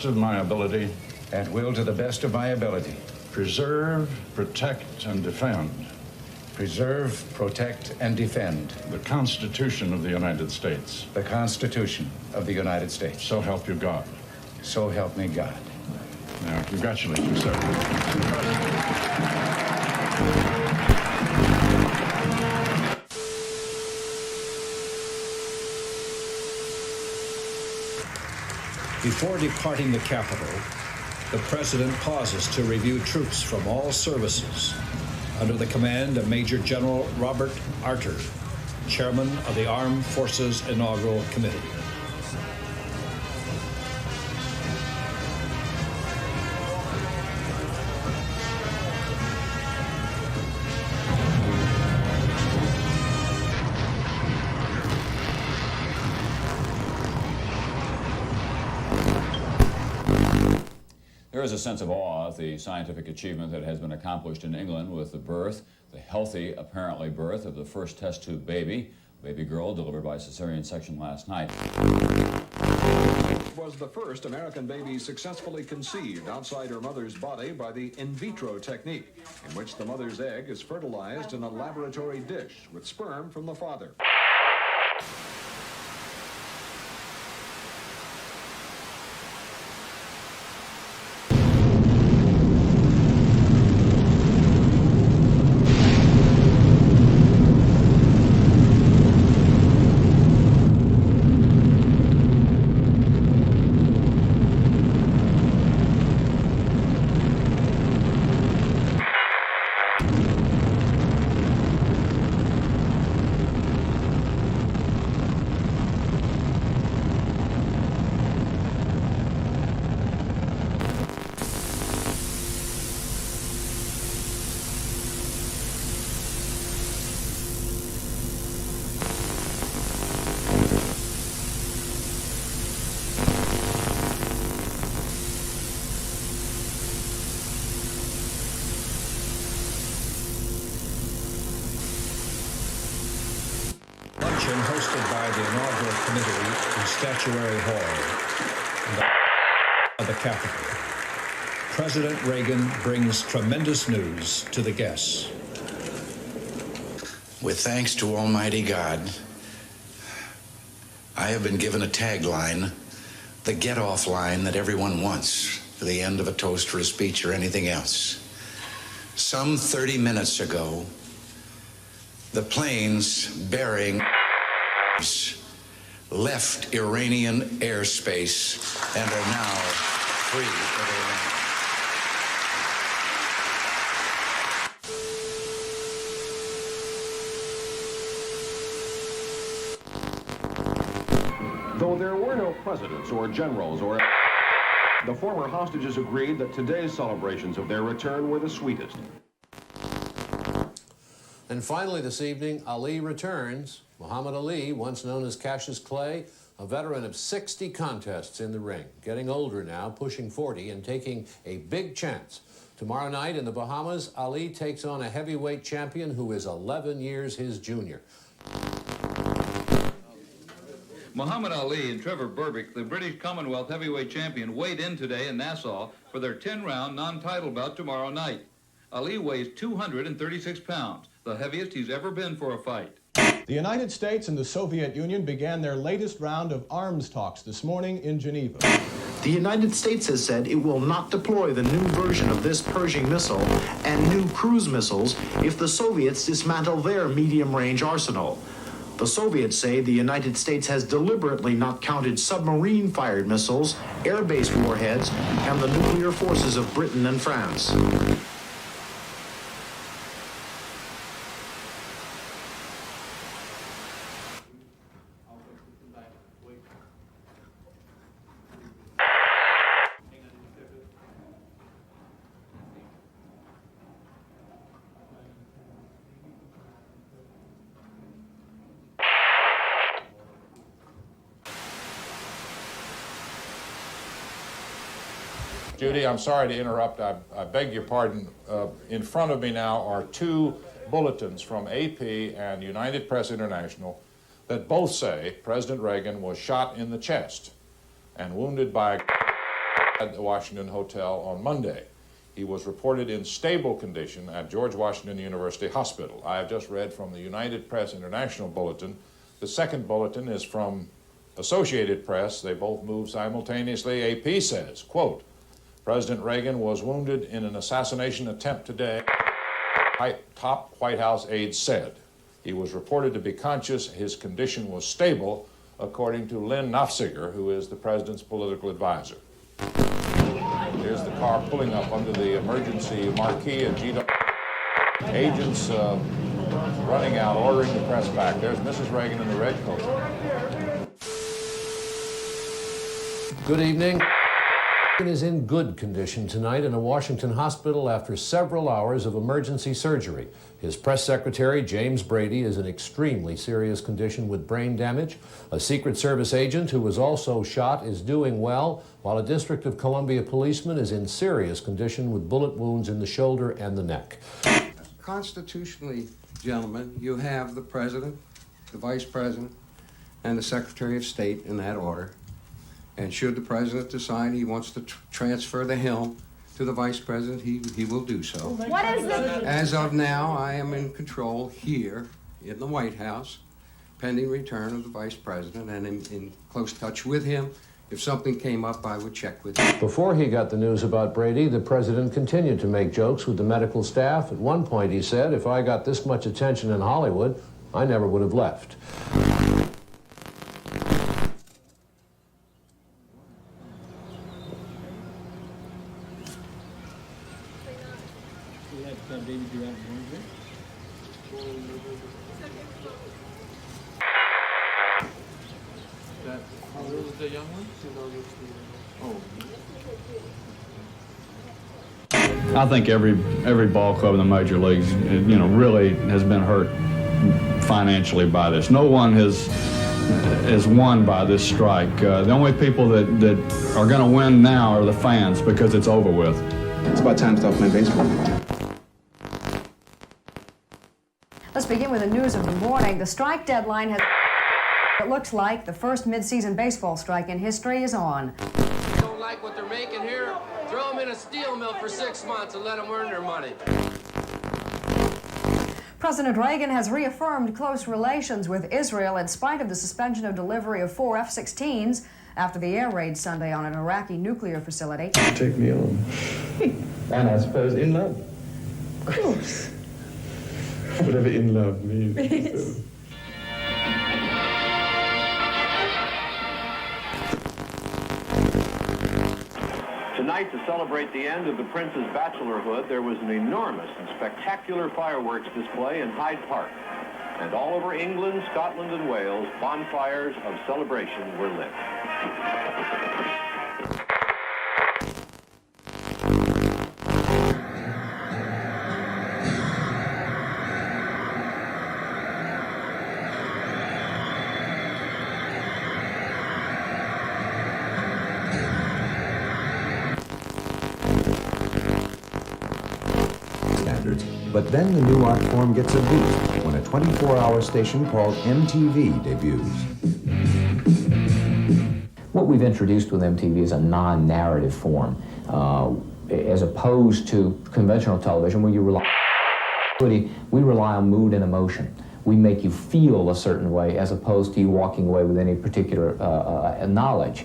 of my ability, and will to the best of my ability, preserve, protect, and defend preserve, protect, and defend the Constitution of the United States. The Constitution of the United States. So help you God. So help me God. Now, congratulate you, sir. Before departing the Capitol, the President pauses to review troops from all services under the command of Major General Robert Arter, Chairman of the Armed Forces Inaugural Committee. There is a sense of awe at the scientific achievement that has been accomplished in England with the healthy, apparently, birth of the first test tube baby girl delivered by cesarean section last night. Was the first American baby successfully conceived outside her mother's body by the in vitro technique, in which the mother's egg is fertilized in a laboratory dish with sperm from the father. Hosted by the inaugural committee in Statuary Hall of the Capitol. President Reagan brings tremendous news to the guests. With thanks to Almighty God, I have been given a tagline, the get-off line that everyone wants for the end of a toast or a speech or anything else. Some 30 minutes ago, the planes bearing left Iranian airspace and are now free of Iran. Though there were no presidents or generals or the former hostages agreed that today's celebrations of their return were the sweetest. And finally this evening, Ali returns. Muhammad Ali, once known as Cassius Clay, a veteran of 60 contests in the ring, getting older now, pushing 40, and taking a big chance. Tomorrow night in the Bahamas, Ali takes on a heavyweight champion who is 11 years his junior. Muhammad Ali and Trevor Berbick, the British Commonwealth heavyweight champion, weighed in today in Nassau for their 10-round non-title bout tomorrow night. Ali weighs 236 pounds, the heaviest he's ever been for a fight. The United States and the Soviet Union began their latest round of arms talks this morning in Geneva. The United States has said it will not deploy the new version of this Pershing missile and new cruise missiles if the Soviets dismantle their medium-range arsenal. The Soviets say the United States has deliberately not counted submarine-fired missiles, air-based warheads, and the nuclear forces of Britain and France. Judy, I'm sorry to interrupt. I beg your pardon. In front of me now are two bulletins from AP and United Press International that both say President Reagan was shot in the chest and wounded by at the Washington Hotel on Monday. He was reported in stable condition at George Washington University Hospital. I have just read from the United Press International Bulletin. The second bulletin is from Associated Press. They both move simultaneously. AP says, quote, President Reagan was wounded in an assassination attempt today, top White House aides said. He was reported to be conscious. His condition was stable, according to Lynn Nofziger, who is the president's political advisor. Here's the car pulling up under the emergency marquee at GW. Agents running out, ordering the press back. There's Mrs. Reagan in the red coat. Good evening. Reagan is in good condition tonight in a Washington hospital after several hours of emergency surgery. His press secretary, James Brady, is in extremely serious condition with brain damage. A Secret Service agent who was also shot is doing well, while a District of Columbia policeman is in serious condition with bullet wounds in the shoulder and the neck. Constitutionally, gentlemen, you have the President, the Vice President, and the Secretary of State in that order. And should the President decide he wants to transfer the helm to the Vice President, he will do so. What is this? As of now, I am in control here in the White House, pending return of the Vice President, and in close touch with him. If something came up, I would check with him. Before he got the news about Brady, the president continued to make jokes with the medical staff. At one point, he said, if I got this much attention in Hollywood, I never would have left. The young one? I think every ball club in the major leagues, really has been hurt financially by this. No one has won by this strike. The only people that are going to win now are the fans because it's over with. It's about time to stop playing baseball. Let's begin with the news of the morning. The strike deadline has... It looks like the first mid-season baseball strike in history is on. If you don't like what they're making here, throw them in a steel mill for 6 months and let them earn their money. President Reagan has reaffirmed close relations with Israel in spite of the suspension of delivery of 4 F-16s after the air raid Sunday on an Iraqi nuclear facility. Take me on. And I suppose in love. Of course. Whatever in love means. Tonight, to celebrate the end of the Prince's bachelorhood, there was an enormous and spectacular fireworks display in Hyde Park. And all over England, Scotland, and Wales, bonfires of celebration were lit. But then the new art form gets a boost when a 24-hour station called MTV debuts. What we've introduced with MTV is a non-narrative form, as opposed to conventional television where you rely on mood and emotion. We make you feel a certain way as opposed to you walking away with any particular knowledge.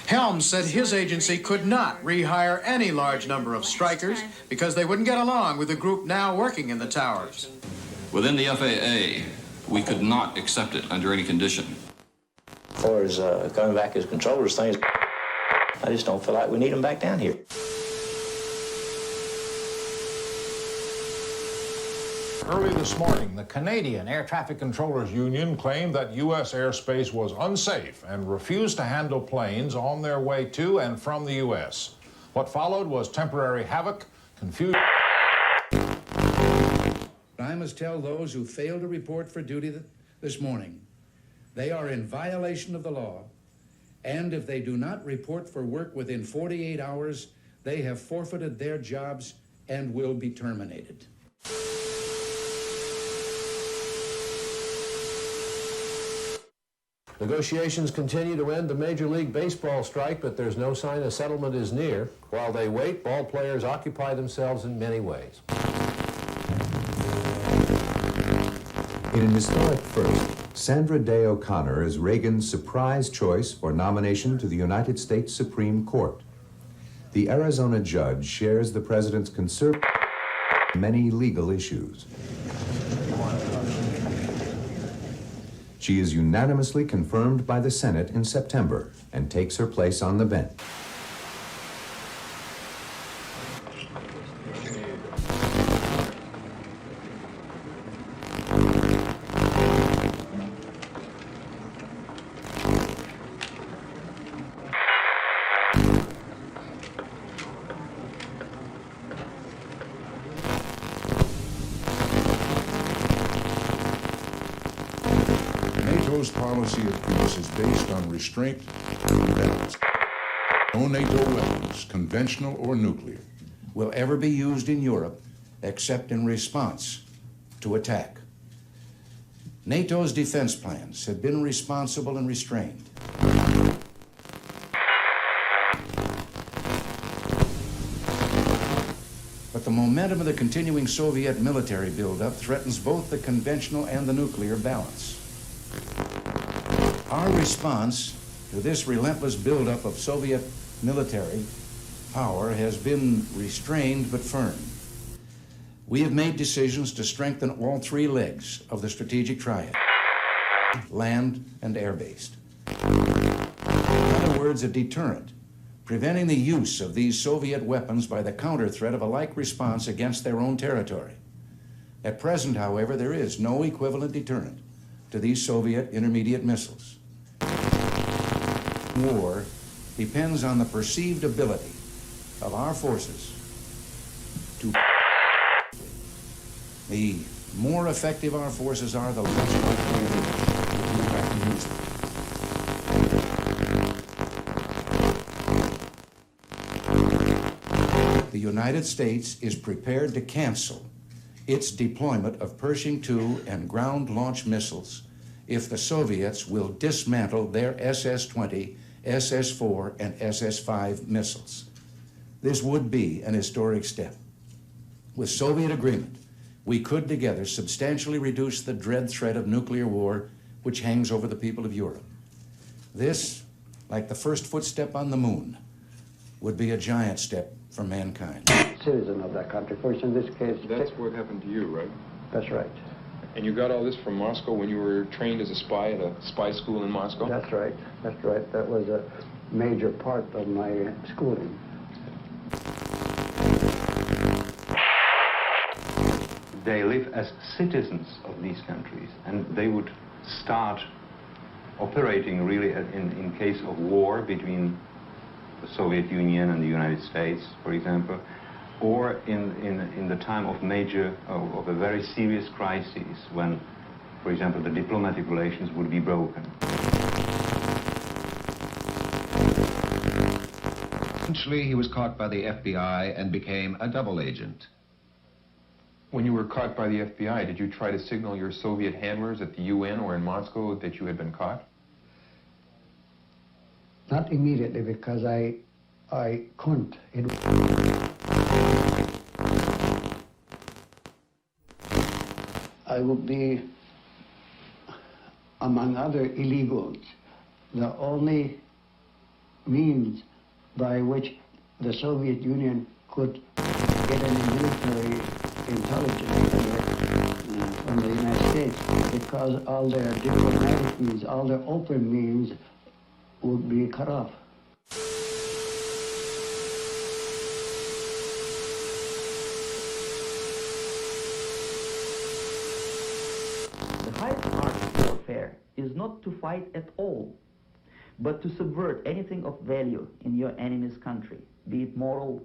Helms said his agency could not rehire any large number of strikers because they wouldn't get along with the group now working in the towers. Within the FAA, we could not accept it under any condition. As far as coming back as controllers, things, I just don't feel like we need them back down here. Early this morning, the Canadian Air Traffic Controllers Union claimed that U.S. airspace was unsafe and refused to handle planes on their way to and from the U.S. What followed was temporary havoc, confusion. I must tell those who failed to report for duty this morning, they are in violation of the law, and if they do not report for work within 48 hours, they have forfeited their jobs and will be terminated. Negotiations continue to end the Major League Baseball strike, but there's no sign a settlement is near. While they wait, ball players occupy themselves in many ways. In an historic first, Sandra Day O'Connor is Reagan's surprise choice for nomination to the United States Supreme Court. The Arizona judge shares the president's concern on many legal issues. She is unanimously confirmed by the Senate in September and takes her place on the bench. NATO's policy of peace is based on restraint and balance. No NATO weapons, conventional or nuclear, will ever be used in Europe except in response to attack. NATO's defense plans have been responsible and restrained. But the momentum of the continuing Soviet military buildup threatens both the conventional and the nuclear balance. Our response to this relentless buildup of Soviet military power has been restrained but firm. We have made decisions to strengthen all three legs of the strategic triad: land and air-based. In other words, a deterrent, preventing the use of these Soviet weapons by the counter threat of a like response against their own territory. At present, however, there is no equivalent deterrent to these Soviet intermediate missiles. War depends on the perceived ability of our forces to. The more effective our forces are, the less likely it is that we have to use them. The United States is prepared to cancel its deployment of Pershing II and ground-launched missiles if the Soviets will dismantle their SS-20, SS-4, and SS-5 missiles. This would be an historic step. With Soviet agreement, we could together substantially reduce the dread threat of nuclear war which hangs over the people of Europe. This, like the first footstep on the moon, would be a giant step for mankind. Citizen of that country. First, in this case... That's what happened to you, right? That's right. And you got all this from Moscow when you were trained as a spy at a spy school in Moscow? That's right. That's right. That was a major part of my schooling. They live as citizens of these countries, and they would start operating really in case of war between the Soviet Union and the United States, for example, or in the time of of a very serious crisis when, for example, the diplomatic relations would be broken. Eventually, he was caught by the FBI and became a double agent. When you were caught by the FBI, did you try to signal your Soviet handlers at the UN or in Moscow that you had been caught? Not immediately, because I couldn't. I would be, among other illegals, the only means by which the Soviet Union could get any military intelligence from the United States, because all their diplomatic means, all their open means would be cut off. The highest art of warfare is not to fight at all, but to subvert anything of value in your enemy's country, be it moral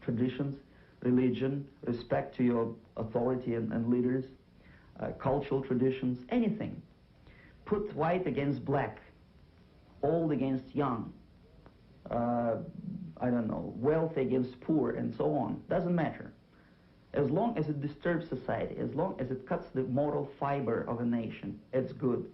traditions, religion, respect to your authority and leaders, cultural traditions, anything. Put white against black, old against young, I don't know, wealthy against poor, and so on. Doesn't matter. As long as it disturbs society, as long as it cuts the moral fiber of a nation, it's good.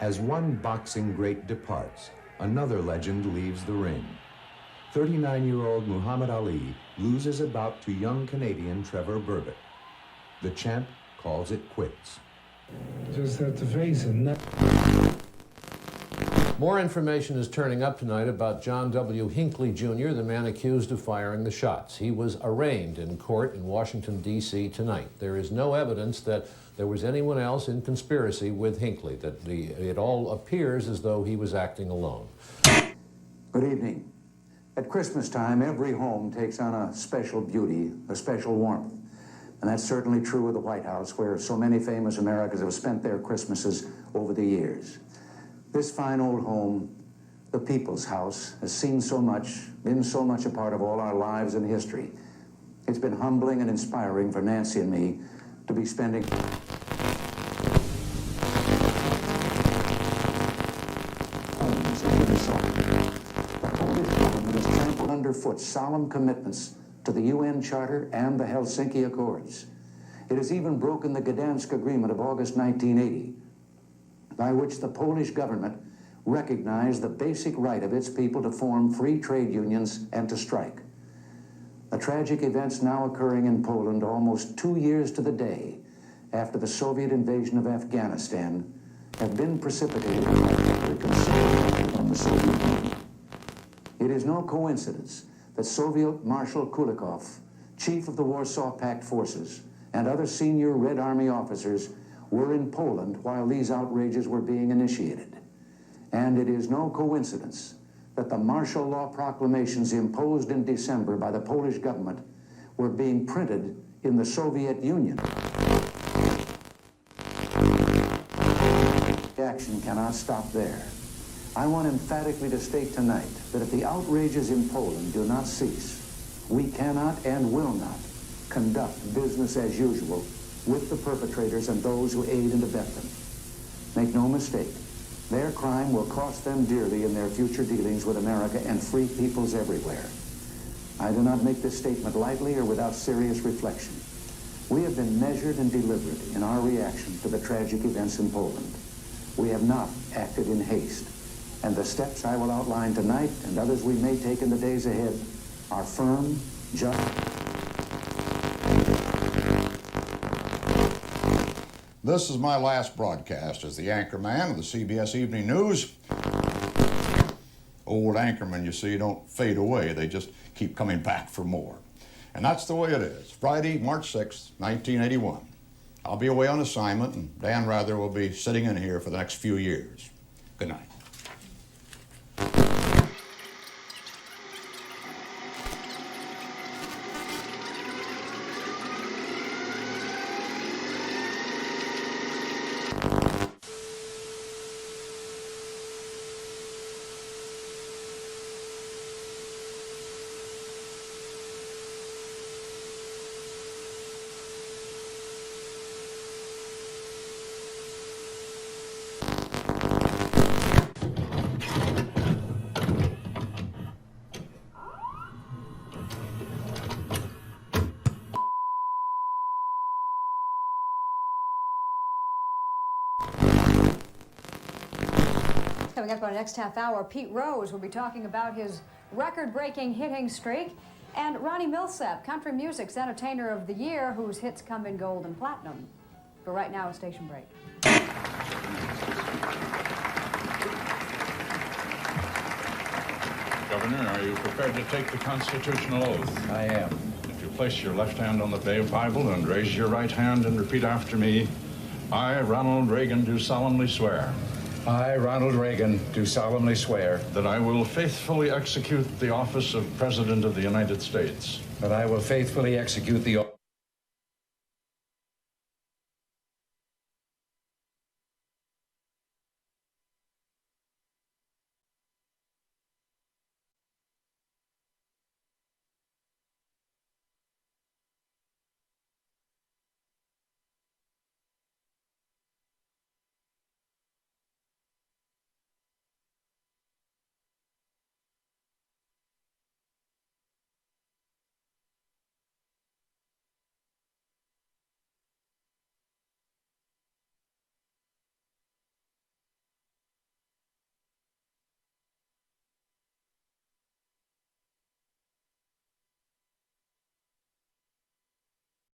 As one boxing great departs, another legend leaves the ring. 39-year-old Muhammad Ali loses a bout to young Canadian Trevor Berbick. The champ calls it quits. Just have to face it. More information is turning up tonight about John W. Hinckley, Jr., the man accused of firing the shots. He was arraigned in court in Washington, D.C. tonight. There is no evidence that there was anyone else in conspiracy with Hinckley, it all appears as though he was acting alone. Good evening. At Christmas time, every home takes on a special beauty, a special warmth. And that's certainly true of the White House, where so many famous Americans have spent their Christmases over the years. This fine old home, the People's House, has seen so much, been so much a part of all our lives and history. It's been humbling and inspiring for Nancy and me to be spending homes in Minnesota. The Polish government has trampled underfoot solemn commitments to the UN Charter and the Helsinki Accords. It has even broken the Gdansk Agreement of August 1980, by which the Polish government recognized the basic right of its people to form free trade unions and to strike. The tragic events now occurring in Poland almost 2 years to the day after the Soviet invasion of Afghanistan have been precipitated by the concern from the Soviet Union. It is no coincidence that Soviet Marshal Kulikov, chief of the Warsaw Pact forces, and other senior Red Army officers were in Poland while these outrages were being initiated. And it is no coincidence that the martial law proclamations imposed in December by the Polish government were being printed in the Soviet Union. The action cannot stop there. I want emphatically to state tonight that if the outrages in Poland do not cease, we cannot and will not conduct business as usual with the perpetrators and those who aid and abet them. Make no mistake, their crime will cost them dearly in their future dealings with America and free peoples everywhere. I do not make this statement lightly or without serious reflection. We have been measured and deliberate in our reaction to the tragic events in Poland. We have not acted in haste, and the steps I will outline tonight and others we may take in the days ahead are firm, just. This is my last broadcast as the anchorman of the CBS Evening News. Old anchormen, you see, don't fade away. They just keep coming back for more. And that's the way it is. Friday, March 6th, 1981. I'll be away on assignment, and Dan Rather will be sitting in here for the next few years. Good night. Coming up on the next half hour, Pete Rose will be talking about his record-breaking hitting streak, and Ronnie Milsap, Country Music's Entertainer of the Year, whose hits come in gold and platinum. But right now, a station break. Governor, are you prepared to take the constitutional oath? I am. If you place your left hand on the Bible and raise your right hand and repeat after me, I, Ronald Reagan, do solemnly swear. I, Ronald Reagan, do solemnly swear that I will faithfully execute the office of President of the United States. That I will faithfully execute the office